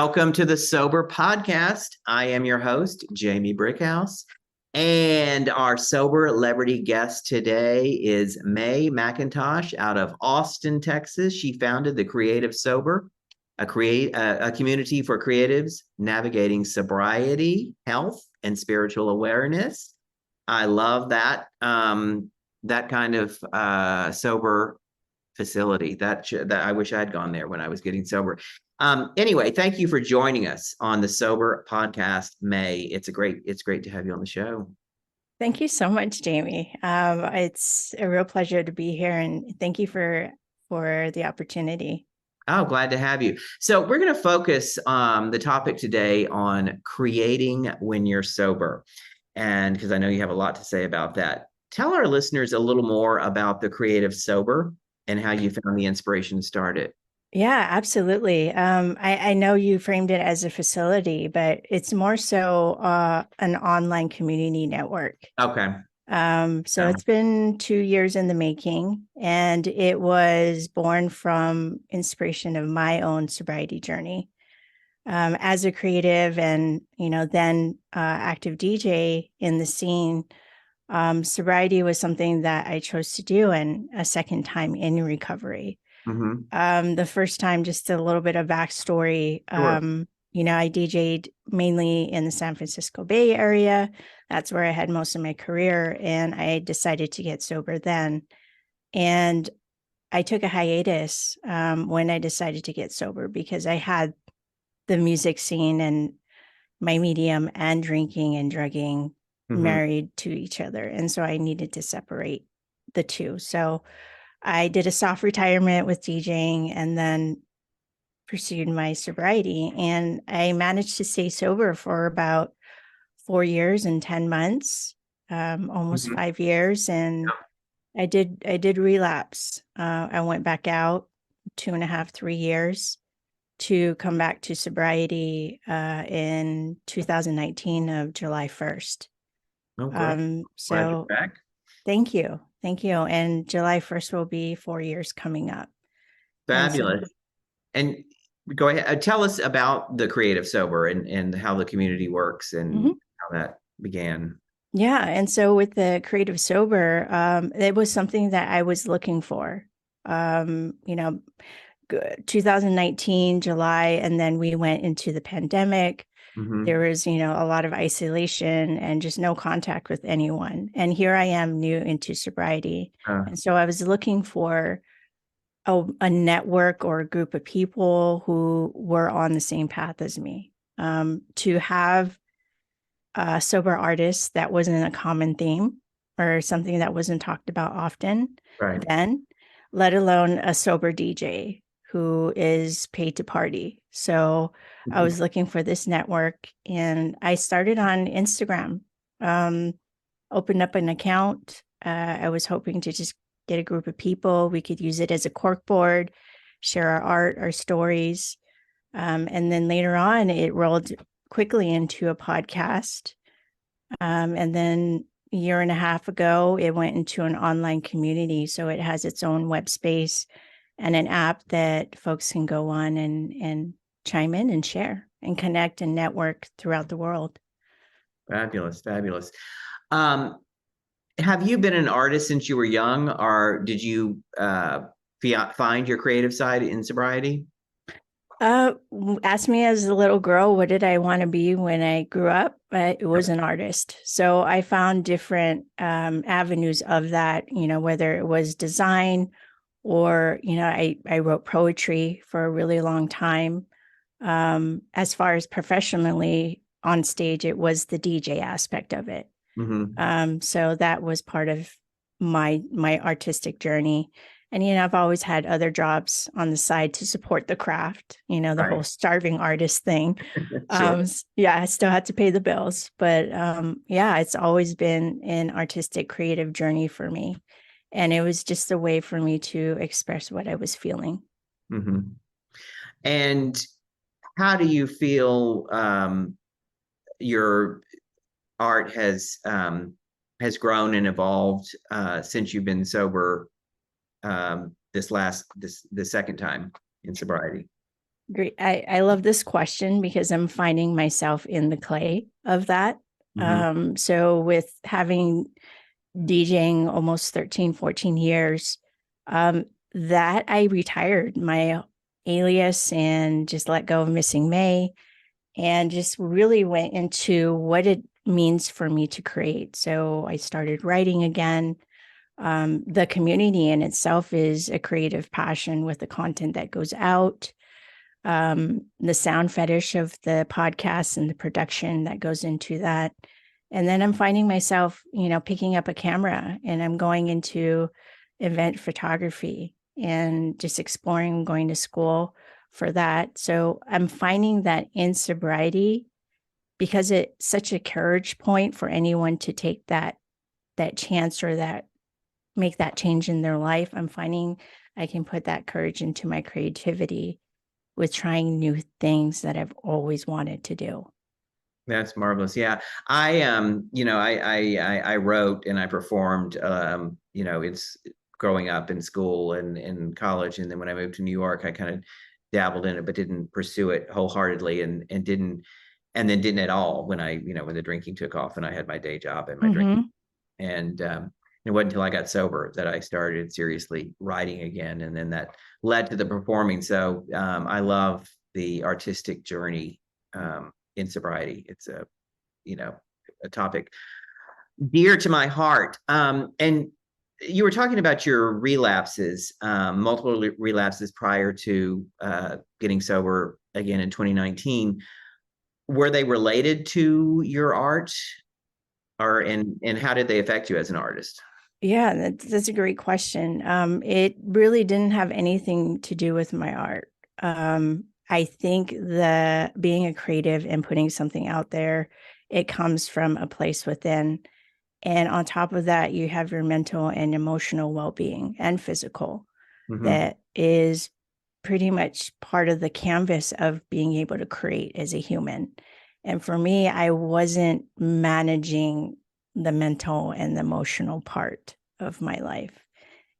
Welcome to the Sober Podcast. I am your host, Jamie Brickhouse, and our sober celebrity guest today is Mei McIntosh out of Austin, Texas. She founded the Creative Sober, a community for creatives navigating sobriety, health, and spiritual awareness. I love that that kind of sober facility. That I wish I'd gone there when I was getting sober. Anyway, thank you for joining us on the Sober Podcast, Mei. It's great to have you on the show. Thank you so much, Jamie. It's a real pleasure to be here, and thank you for the opportunity. Oh, glad to have you. So we're going to focus the topic today on creating when you're sober, and because I know you have a lot to say about that. Tell our listeners a little more about the Creative Sober and how you found the inspiration to start it. Yeah, absolutely. I know you framed it as a facility, but it's more so an online community network. Okay. So it's been 2 years in the making, and it was born from inspiration of my own sobriety journey. As a creative and, then active DJ in the scene, sobriety was something that I chose to do, and a second time in recovery. Mm-hmm. The first time, just a little bit of backstory. Sure. I DJ'd mainly in the San Francisco Bay Area. That's where I had most of my career, and I decided to get sober then. And I took a hiatus when I decided to get sober because I had the music scene and my medium and drinking and drugging married to each other. And so I needed to separate the two. So I did a soft retirement with DJing and then pursued my sobriety. And I managed to stay sober for about 4 years and 10 months, almost 5 years. And I did relapse. I went back out 2.5, 3 years to come back to sobriety in 2019 of July 1st. Oh, great. Glad you're back. Thank you. And July 1st will be 4 years coming up. Fabulous. And go ahead. Tell us about the Creative Sober and how the community works and how that began. Yeah. And so with the Creative Sober, it was something that I was looking for. 2019, July, and then we went into the pandemic. There was, a lot of isolation and just no contact with anyone. And here I am new into sobriety. And so I was looking for a network or a group of people who were on the same path as me. To have sober artists, that wasn't a common theme or something that wasn't talked about often then, let alone a sober DJ who is paid to party. So I was looking for this network, and I started on Instagram, opened up an account. I was hoping to just get a group of people. We could use it as a corkboard, share our art, our stories. And then later on, it rolled quickly into a podcast. And then a year and a half ago, it went into an online community. So it has its own web space and an app that folks can go on and chime in and share and connect and network throughout the world. Fabulous. Have you been an artist since you were young, or did you find your creative side in sobriety? Asked me as a little girl, what did I want to be when I grew up? It was an artist. So I found different avenues of that, whether it was design or, I wrote poetry for a really long time. As far as professionally on stage, it was the DJ aspect of it. So that was part of my artistic journey. And, I've always had other jobs on the side to support the craft, the whole starving artist thing. Sure. I still had to pay the bills. But it's always been an artistic, creative journey for me. And it was just a way for me to express what I was feeling. And how do you feel your art has grown and evolved since you've been sober the second time in sobriety? Great. I love this question because I'm finding myself in the clay of that. So with having DJing almost 13, 14 years, that I retired my alias and just let go of Missing May and just really went into what it means for me to create. So I started writing again. The community in itself is a creative passion with the content that goes out, the sound fetish of the podcast and the production that goes into that. And then I'm finding myself, picking up a camera and I'm going into event photography and just exploring, going to school for that. So I'm finding that in sobriety, because it's such a courage point for anyone to take that chance or that make that change in their life, I'm finding I can put that courage into my creativity with trying new things that I've always wanted to do. That's marvelous. Yeah. I wrote and I performed, it's growing up in school and in college. And then when I moved to New York, I kind of dabbled in it, but didn't pursue it wholeheartedly and didn't at all when when the drinking took off and I had my day job and my drinking. And it wasn't until I got sober that I started seriously writing again. And then that led to the performing. So I love the artistic journey in sobriety. It's a topic dear to my heart. And you were talking about your relapses, multiple relapses prior to getting sober again in 2019. Were they related to your art, and how did they affect you as an artist? Yeah, that's a great question. It really didn't have anything to do with my art. I think that being a creative and putting something out there, it comes from a place within. And on top of that, you have your mental and emotional well-being and physical that is pretty much part of the canvas of being able to create as a human. And for me, I wasn't managing the mental and the emotional part of my life.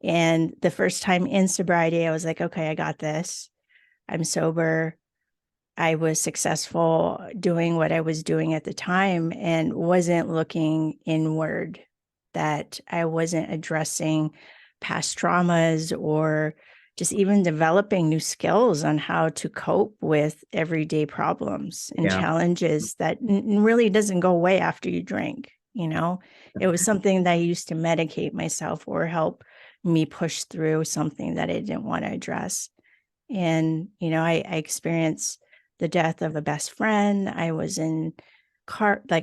And the first time in sobriety, I was like, okay, I got this. I'm sober. I was successful doing what I was doing at the time and wasn't looking inward, that I wasn't addressing past traumas or just even developing new skills on how to cope with everyday problems and challenges that really doesn't go away after you drink. It was something that I used to medicate myself or help me push through something that I didn't want to address. And, I experienced the death of a best friend. I was in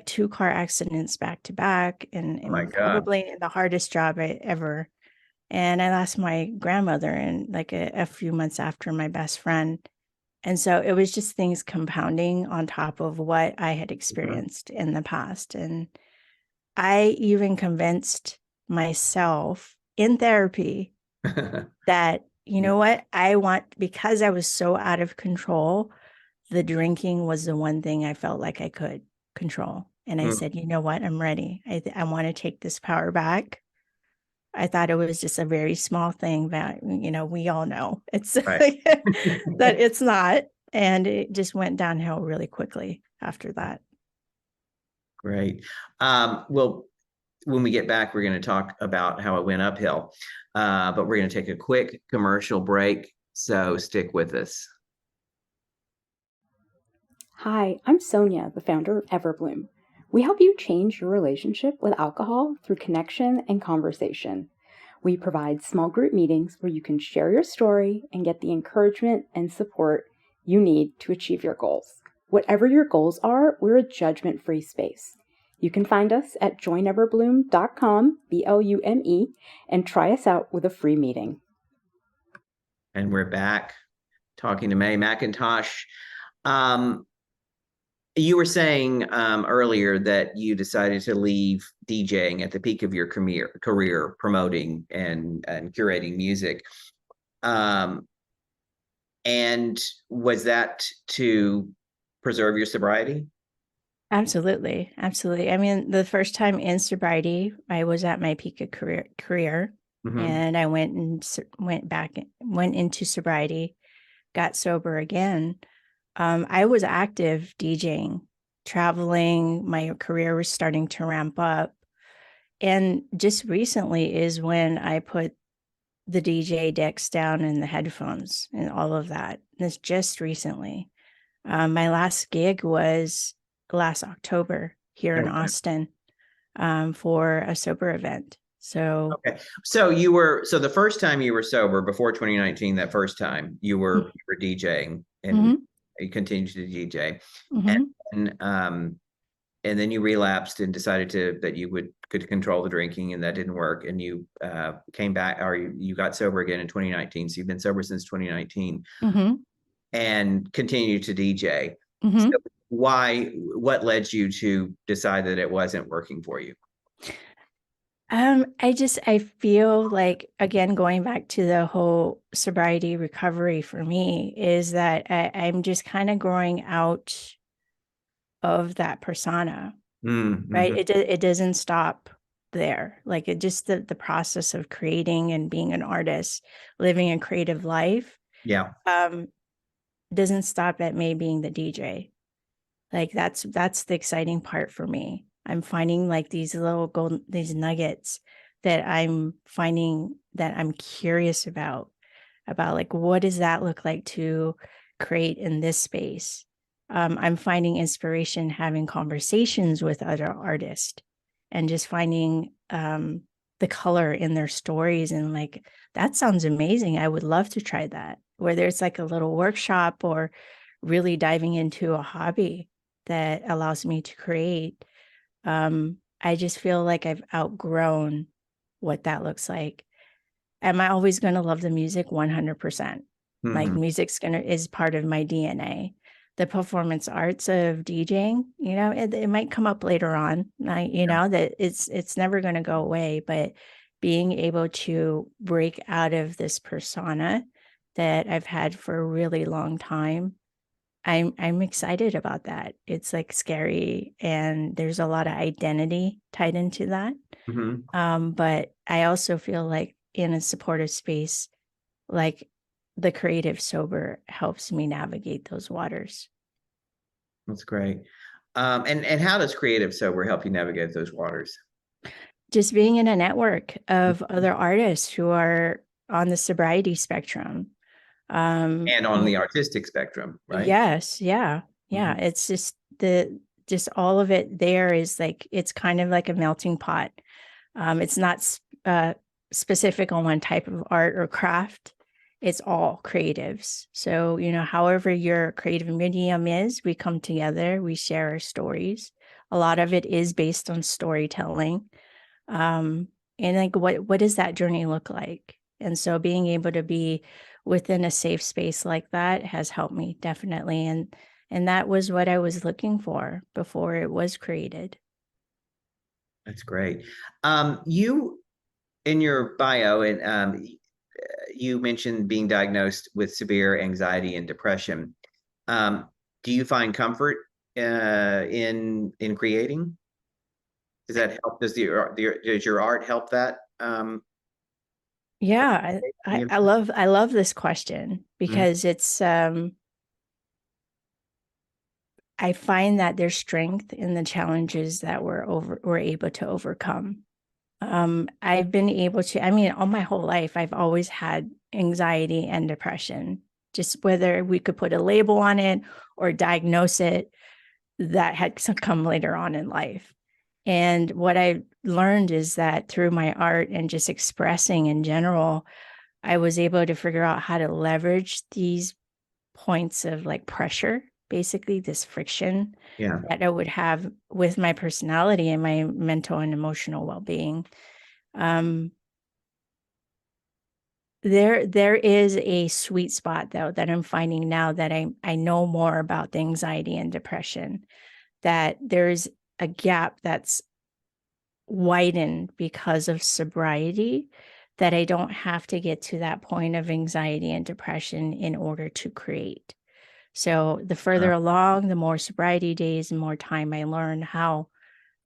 two car accidents back to back, and Oh my God. probably the hardest job I ever. And I lost my grandmother in like a few months after my best friend. And so it was just things compounding on top of what I had experienced in the past. And I even convinced myself in therapy that, you know what, because I was so out of control, the drinking was the one thing I felt like I could control. And I said, you know what, I'm ready. I want to take this power back. I thought it was just a very small thing that, we all know it's right. that it's not. And it just went downhill really quickly after that. Great. Well, when we get back, we're going to talk about how it went uphill. But we're going to take a quick commercial break. So stick with us. Hi, I'm Sonia, the founder of Everbloom. We help you change your relationship with alcohol through connection and conversation. We provide small group meetings where you can share your story and get the encouragement and support you need to achieve your goals. Whatever your goals are, we're a judgment-free space. You can find us at joineverbloom.com, BLUME, and try us out with a free meeting. And we're back talking to Mei McIntosh. You were saying earlier that you decided to leave DJing at the peak of your career promoting and curating music. And was that to preserve your sobriety? Absolutely. Absolutely. I mean, the first time in sobriety, I was at my peak of career and I went into sobriety got sober again, I was active DJing, traveling. My career was starting to ramp up. And just recently is when I put the DJ decks down and the headphones and all of that. And it's just recently. My last gig was last October here in Austin for a sober event. So okay. So the first time you were sober before 2019, that first time you were DJing and you continued to DJ. And then you relapsed and decided that you could control the drinking, and that didn't work. And you came back, or you got sober again in 2019. So you've been sober since 2019 and continued to DJ. So what led you to decide that it wasn't working for you? I feel like, again, going back to the whole sobriety recovery for me, is that I'm just kind of growing out of that persona, right? It doesn't stop there. Like it just the process of creating and being an artist, living a creative life. Yeah. Doesn't stop at me being the DJ. Like that's the exciting part for me. I'm finding like these nuggets that I'm finding that I'm curious about like, what does that look like to create in this space? I'm finding inspiration having conversations with other artists and just finding the color in their stories, and like, that sounds amazing. I would love to try that, whether it's like a little workshop or really diving into a hobby that allows me to create. I just feel like I've outgrown what that looks like. Am I always going to love the music? 100%. Like music's is part of my DNA. The performance arts of DJing, it might come up later on. That it's never going to go away, but being able to break out of this persona that I've had for a really long time, I'm excited about that. It's like scary, and there's a lot of identity tied into that. But I also feel like in a supportive space, like the creative sober helps me navigate those waters. That's great. And how does creative sober help you navigate those waters? Just being in a network of other artists who are on the sobriety spectrum. And on the artistic spectrum, right? Yes. Yeah. Yeah. It's just all of it there is like, it's kind of like a melting pot. It's not specific on one type of art or craft. It's all creatives. So, however your creative medium is, we come together, we share our stories. A lot of it is based on storytelling. And like, what does that journey look like? And so being able to be within a safe space like that has helped me definitely. And that was what I was looking for before it was created. That's great. You, in your bio, and you mentioned being diagnosed with severe anxiety and depression. Do you find comfort in creating? Does that help? Does your art help that? Yeah, I love this question because it's I find that there's strength in the challenges that we're able to overcome. I've been able to, all my whole life, I've always had anxiety and depression, just whether we could put a label on it or diagnose it, that had come later on in life. And what I learned is that through my art and just expressing in general, I was able to figure out how to leverage these points of like pressure, basically this friction that I would have with my personality and my mental and emotional well-being. There is a sweet spot though that I'm finding now that I know more about the anxiety and depression, that there's a gap that's widened because of sobriety, that I don't have to get to that point of anxiety and depression in order to create. So the further along, the more sobriety days and more time I learn how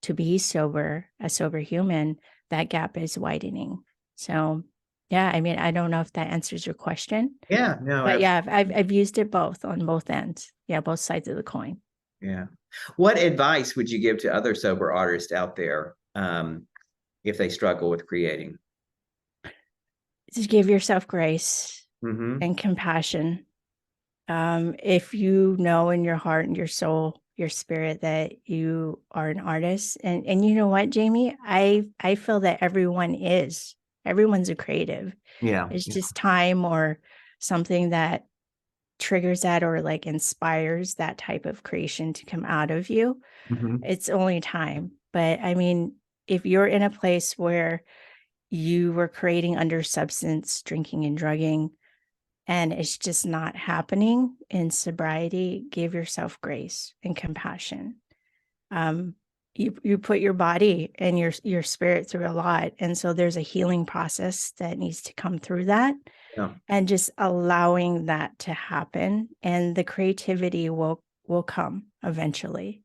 to be sober, a sober human, that gap is widening. So Yeah. I mean, I don't know if that answers your question, Yeah, no, but yeah, absolutely. I've used it both on both ends. Yeah. Both sides of the coin. Yeah. What advice would you give to other sober artists out there if they struggle with creating? Just give yourself grace Mm-hmm. and compassion. If you know in your heart and your soul, your spirit, that you are an artist, and you know what, Jamie, I feel that everyone's a creative. Yeah. It's just time or something that triggers that or like inspires that type of creation to come out of you. Mm-hmm. It's only time. But I mean, if you're in a place where you were creating under substance, drinking and drugging, and it's just not happening in sobriety, give yourself grace and compassion. Um, you put your body and your spirit through a lot, and so there's a healing process that needs to come through that, Yeah. and just allowing that to happen, and the creativity will come eventually.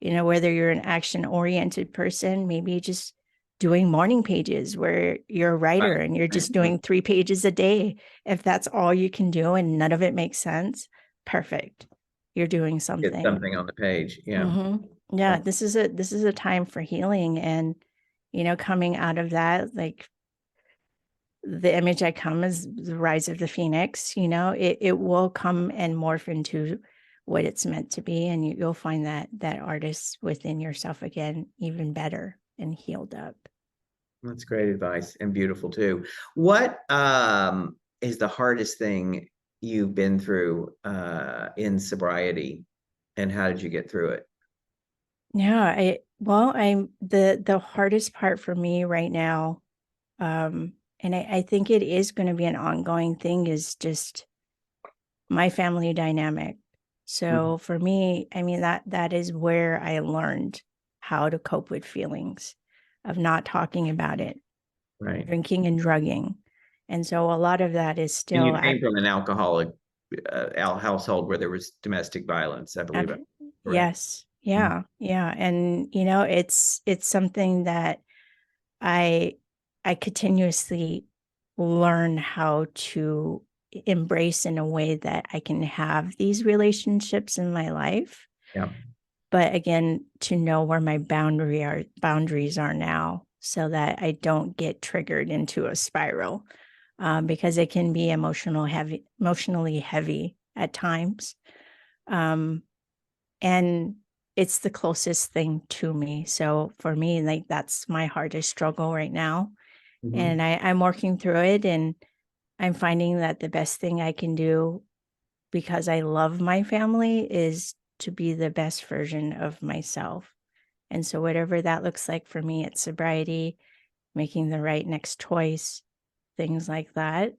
Whether you're an action oriented person, maybe just doing morning pages where you're a writer Right. and you're Right. just doing 3 pages a day. If that's all you can do and none of it makes sense, perfect. You're doing Get something. something on the page. Yeah. Yeah, this is a time for healing, and coming out of that, like the image I come is the rise of the phoenix. It will come and morph into what it's meant to be, and you'll find that artist within yourself again, even better and healed up. That's great advice and beautiful too. What is the hardest thing you've been through in sobriety, and how did you get through it? Yeah, I'm the hardest part for me right now, and I think it is going to be an ongoing thing, is just my family dynamic. Mhm. So for me, I mean, that is where I learned how to cope with feelings of not talking about it, Right. drinking and drugging. And so a lot of that is And still you came from an alcoholic household where there was domestic violence, I believe. Correct. yes. Mhm. Yeah. Yeah. And it's something that I I continuously learn how to embrace in a way that I can have these relationships in my life. Yeah. But again, to know where my boundaries are now, so that I don't get triggered into a spiral, because it can be emotionally heavy at times. Um, and it's the closest thing to me. So for me, like, that's my hardest struggle right now. Mhm. And I'm working through it, and I'm finding that the best thing I can do, because I love my family, is to be the best version of myself. And so whatever that looks like for me, it's sobriety, making the right next choice, things like that.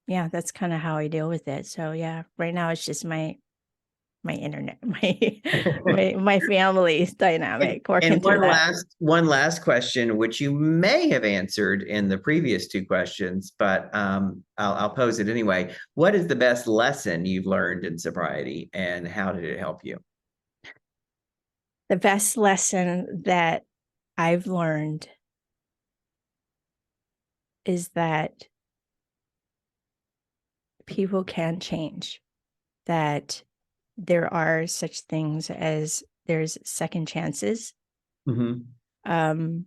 Yeah, that's kind of how I deal with it. So yeah, right now it's just my internet, my family's And, dynamic, and working through that. one last question, which you may have answered in the previous two questions, but I'll pose it anyway. What is the best lesson you've learned in sobriety, and how did it help you? The best lesson that I've learned is that people can change, that there are such things as there's second chances. Mm-hmm. Um,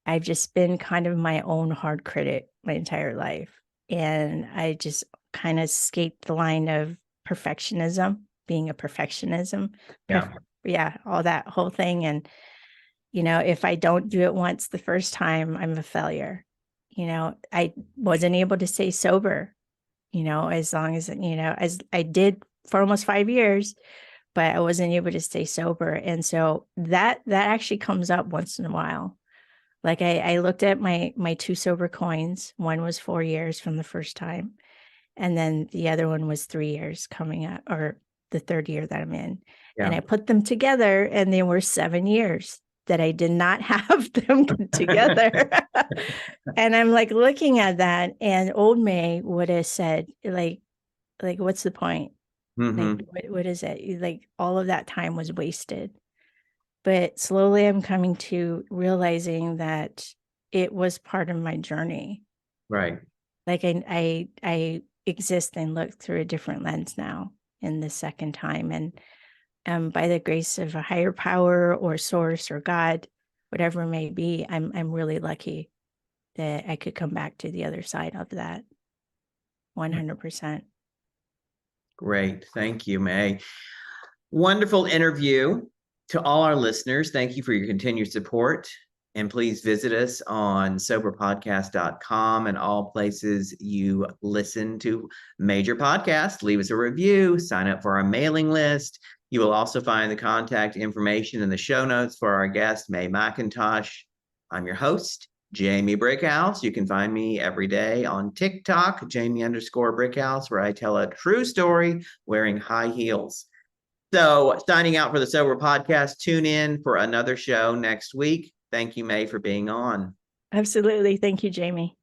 I've just been kind of my own hard critic my entire life. And I just kind of skate the line of perfectionism, being a perfectionism. Yeah. Yeah, all that whole thing. And, if I don't do it once the first time, I'm a failure. I wasn't able to stay sober, as long as I did for almost 5 years, but I wasn't able to stay sober. And so that actually comes up once in a while. Like, I looked at my 2 sober coins. One was 4 years from the first time, and then the other one was 3 years coming up, or the 3rd year that I'm in, and Yeah. I put them together, and they were 7 years that I did not have them together. And I'm, like, looking at that, and old May would have said, like, "What's the point? Like, Mm-hmm. what is it?" Like, all of that time was wasted. But slowly I'm coming to realizing that it was part of my journey. Right. Like I exist and look through a different lens now in the second time. And by the grace of a higher power or source or God, whatever it may be, I'm really lucky that I could come back to the other side of that 100%. Great. Thank you, Mei. Wonderful interview. To all our listeners, thank you for your continued support. And please visit us on soberpodcast.com and all places you listen to major podcasts. Leave us a review, sign up for our mailing list. You will also find the contact information in the show notes for our guest, Mei McIntosh. I'm your host, Jamie Brickhouse. You can find me every day on TikTok, Jamie_Brickhouse, where I tell a true story wearing high heels. So, signing out for the Sober Podcast. Tune in for another show next week. Thank you, Mei, for being on. Absolutely. Thank you, Jamie.